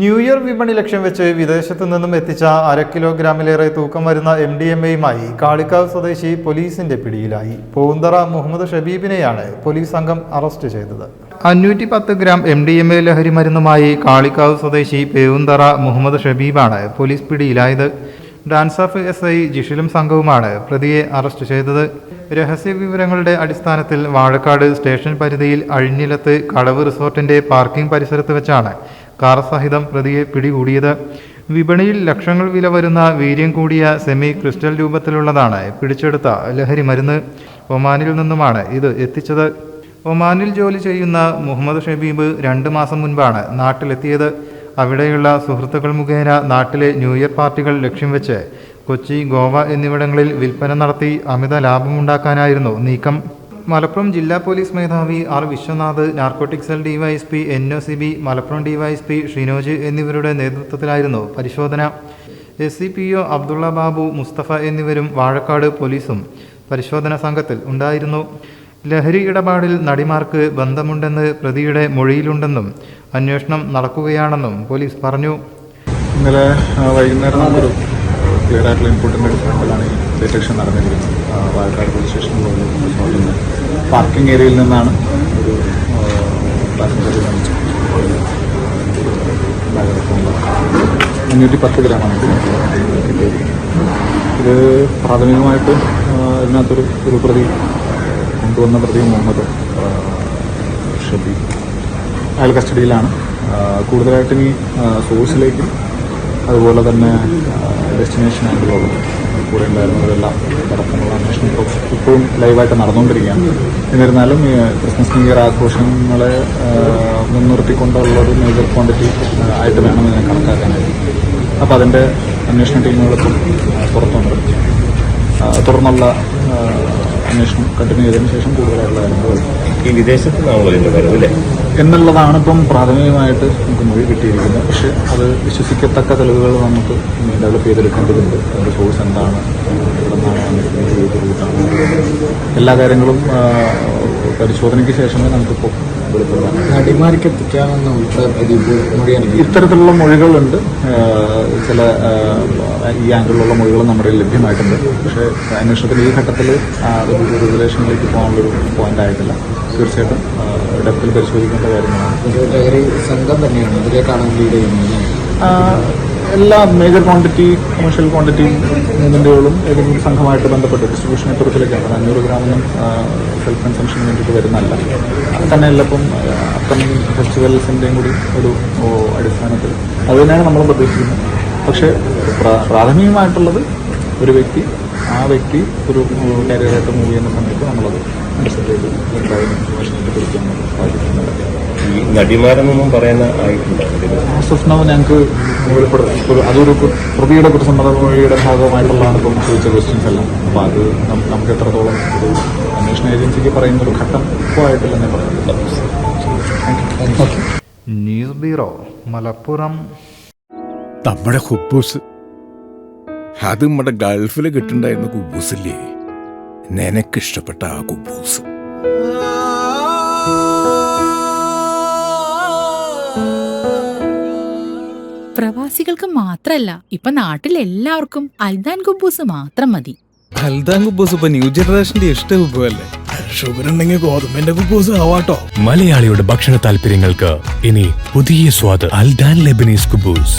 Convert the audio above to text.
New year വിപണി ലക്ഷ്യം വെച്ച് വിദേശത്തു നിന്നും എത്തിച്ച 1/2 കിലോഗ്രാമിലേറെ തൂക്കം വരുന്ന MDMA-യുമായി കാളികാവ് സ്വദേശി പോലീസിന്റെ പിടിയിലായി. പൂന്തറ മുഹമ്മദ് ഷബീബിനെയാണ് പോലീസ് സംഘം അറസ്റ്റ് ചെയ്തത്. 510 ഗ്രാം MDMA ലഹരി മരുന്നുമായി കാളികാവ് സ്വദേശി പൂന്തറ മുഹമ്മദ് ഷബീബാണ് പോലീസ് പിടിയിലായത്. ഡാൻസ് ഓഫ് SI ജിഷിലും സംഘവുമാണ് പ്രതിയെ അറസ്റ്റ് ചെയ്തത്. രഹസ്യ വിവരങ്ങളുടെ അടിസ്ഥാനത്തിൽ വാഴക്കാട് സ്റ്റേഷൻ പരിധിയിൽ അഴിഞ്ഞിലത്ത് കടവ് റിസോർട്ടിന്റെ പാർക്കിംഗ് പരിസരത്ത് വെച്ചാണ് കാർ സഹിതം പ്രതിയെ പിടികൂടിയത്. വിപണിയിൽ ലക്ഷങ്ങൾ വില വരുന്ന വീര്യം കൂടിയ സെമി ക്രിസ്റ്റൽ രൂപത്തിലുള്ളതാണ് പിടിച്ചെടുത്ത ലഹരി മരുന്ന്. ഒമാനിൽ നിന്നുമാണ് ഇത് എത്തിച്ചത്. ഒമാനിൽ ജോലി ചെയ്യുന്ന മുഹമ്മദ് ഷബീബ് 2 മാസം മുൻപാണ് നാട്ടിലെത്തിയത്. അവിടെയുള്ള സുഹൃത്തുക്കൾ മുഖേന നാട്ടിലെ ന്യൂ ഇയർ പാർട്ടികൾ ലക്ഷ്യം വെച്ച് കൊച്ചി, ഗോവ എന്നിവിടങ്ങളിൽ വിൽപ്പന നടത്തി അമിത ലാഭമുണ്ടാക്കാനായിരുന്നു നീക്കം. മലപ്പുറം ജില്ലാ പോലീസ് മേധാവി R. Viswanath, narcotic cell DYSP NOCB, Malappuram DYSP Shinoj എന്നിവരുടെ നേതൃത്വത്തിലായിരുന്നു പരിശോധന. SCPO അബ്ദുള്ള ബാബു, മുസ്തഫ എന്നിവരും വാഴക്കാട് പോലീസും പരിശോധന സംഘത്തിൽ ഉണ്ടായിരുന്നു. ലഹരി ഇടപാടിൽ നടിമാർക്ക് ബന്ധമുണ്ടെന്ന് പ്രതിയുടെ മൊഴിയിലുണ്ടെന്നും അന്വേഷണം നടക്കുകയാണെന്നും പോലീസ് പറഞ്ഞു. ഇന്നലെ വൈകുന്നേരം നമുക്കൊരു ക്ലിയർ ആയിട്ടുള്ള ഇൻപുട്ടിൻ്റെ അടിസ്ഥാനത്തിലാണ് ഈ ഡിറ്റക്ഷൻ നടന്നിരിക്കുന്നത്. വാഴക്കാട് പോലീസ് സ്റ്റേഷനിൽ പാർക്കിംഗ് ഏരിയയിൽ നിന്നാണ് ഒരു പാസഞ്ചർ 510 ഗ്രാമാണ് കിട്ടിയത്. ഇത് പ്രാഥമികമായിട്ട് ഇതിനകത്തൊരു പ്രതി കൊണ്ടുവന്ന പ്രതി മുഹമ്മദ് ഷബീബ്, അയാൾ കസ്റ്റഡിയിലാണ്. കൂടുതലായിട്ടും ഈ സോഴ്സിലേക്കും അതുപോലെ തന്നെ ഡെസ്റ്റിനേഷൻ ആയിട്ടുള്ള കൂടെ ഉണ്ടായിരുന്നതെല്ലാം അടക്കമുള്ള അന്വേഷണം ഇപ്പോഴും ലൈവായിട്ട് നടന്നുകൊണ്ടിരിക്കുകയാണ്. എന്നിരുന്നാലും ഈ ക്രിസ്മസ് ന്യൂ ഇയർ ആഘോഷങ്ങളെ മുൻനിർത്തിക്കൊണ്ടുള്ളൊരു മേജർ ക്വാണ്ടിറ്റി ആയിട്ട് വേണം ഇതിനെ കണക്കാക്കാനായിട്ട്. അപ്പോൾ അതിൻ്റെ അന്വേഷണ ടീമുകളിപ്പം പുറത്തുണ്ട്. തുടർന്നുള്ള അന്വേഷണം കണ്ടിന്യൂ ചെയ്തതിനു ശേഷം കൂടുതലായിട്ടുള്ള കാര്യങ്ങൾ ഈ വിദേശത്ത് എന്നുള്ളതാണ് ഇപ്പം പ്രാഥമികമായിട്ട് നമുക്ക് മൊഴി കിട്ടിയിരിക്കുന്നത്. പക്ഷേ അത് വിശ്വസിക്കത്തക്ക തെളിവുകൾ നമുക്ക് ഡെവലപ്പ് ചെയ്തെടുക്കേണ്ടതുണ്ട്. അതിൻ്റെ സോഴ്സ് എന്താണ്, എവിടെ നിന്നാണ് വന്നിരിക്കുന്നത്, ഏത് റൂട്ടാണ്, എല്ലാ കാര്യങ്ങളും പരിശോധനയ്ക്ക് ശേഷമേ നമുക്കിപ്പോൾ വെളിപ്പെടുത്താൻ. നടിമാർക്ക് എത്തിക്കാമെന്ന ഇത്തരത്തിലുള്ള മൊഴികളുണ്ട്. ചില ഈ ആംഗിളിലുള്ള മൊഴികൾ നമ്മുടെ ലഭ്യമായിട്ടുണ്ട്. പക്ഷേ അന്വേഷണത്തിൽ ഈ ഘട്ടത്തിൽ ഒരു റിസലേഷനിലേക്ക് പോകാനുള്ളൊരു പോയിന്റ് ആയിട്ടില്ല. തീർച്ചയായിട്ടും ഡെപ്തിൽ പരിശോധിക്കേണ്ട കാര്യങ്ങളാണ്. ലഹരി സംഘം തന്നെയാണ് ഇതിലേക്കാണ് ലീഡ് ചെയ്യുന്നത്. എല്ലാ മേജർ ക്വാണ്ടിറ്റി, കമേഴ്ഷ്യൽ ക്വാണ്ടിറ്റി മൂവ്മെൻറ്റുകളും ഏതെങ്കിലും സംഘമായിട്ട് ബന്ധപ്പെട്ട് ഡിസ്ട്രിബ്യൂഷൻ നെറ്റ്വർക്കിലേക്കാണ്. 500 ഗ്രാമൊന്നും സെൽഫ് കൺസംഷന് വേണ്ടിയിട്ട് വരുന്നല്ല. തന്നെയല്ല ഇപ്പം അപ്കമിങ് ഫെസ്റ്റിവൽസിൻ്റെയും കൂടി ഒരു അടിസ്ഥാനത്തിൽ അത് തന്നെയാണ് നമ്മൾ പ്രതീക്ഷിക്കുന്നത്. പക്ഷേ പ്രാഥമികമായിട്ടുള്ളത് ഒരു വ്യക്തി ഒരു കരിയറായിട്ട് മൂവ് ചെയ്യുന്ന സമയത്ത് നമ്മളത് അണ്ടർസ്റ്റാൻഡ് ചെയ്ത് എന്തായാലും ഇൻഫർമേഷനൊക്കെ കൊടുക്കാൻ സാധിക്കുന്നുണ്ട്. ഈ നടിമാരെന്നൊന്നും പറയാൻ ഞങ്ങൾക്ക് അതൊരു പ്രതിയുടെ കുറ്റസമ്മത മൊഴിയുടെ ഭാഗമായിട്ടുള്ളതാണ് ഇപ്പം ചോദിച്ച ക്വസ്റ്റ്യൻസ് എല്ലാം. അപ്പം അത് നമുക്ക് എത്രത്തോളം ഒരു അന്വേഷണ ഏജൻസിക്ക് പറയുന്ന ഒരു ഘട്ടം ഇപ്പോൾ ആയിട്ടില്ലെന്നേ പറയുന്നത്. News bureau, Malappuram. നമ്മുടെ കുബൂസ് അത് നമ്മുടെ ഗൾഫിൽ കിട്ടുണ്ടായിരുന്ന കുബൂസില്ലേ, നിനക്കിഷ്ടപ്പെട്ട ആ കുബൂസ്. പ്രവാസികൾക്ക് മാത്രല്ല, ഇപ്പൊ നാട്ടിലെല്ലാവർക്കും അൽദാൻ കുബൂസ് മാത്രം മതി. അൽദാൻ കുബൂസ് ഇപ്പൊ ന്യൂ ജനറേഷന്റെ ഇഷ്ട കുബുവല്ലേ. ഷുഗർ ഉണ്ടെങ്കിൽ ഗോതമ്പിന്റെ കുബൂസ് ആവാട്ടോ. മലയാളിയുടെ ഭക്ഷണ താല്പര്യങ്ങൾക്ക് ഇനി പുതിയ സ്വാദ്. അൽദാൻ ലെബനീസ് കുബൂസ്.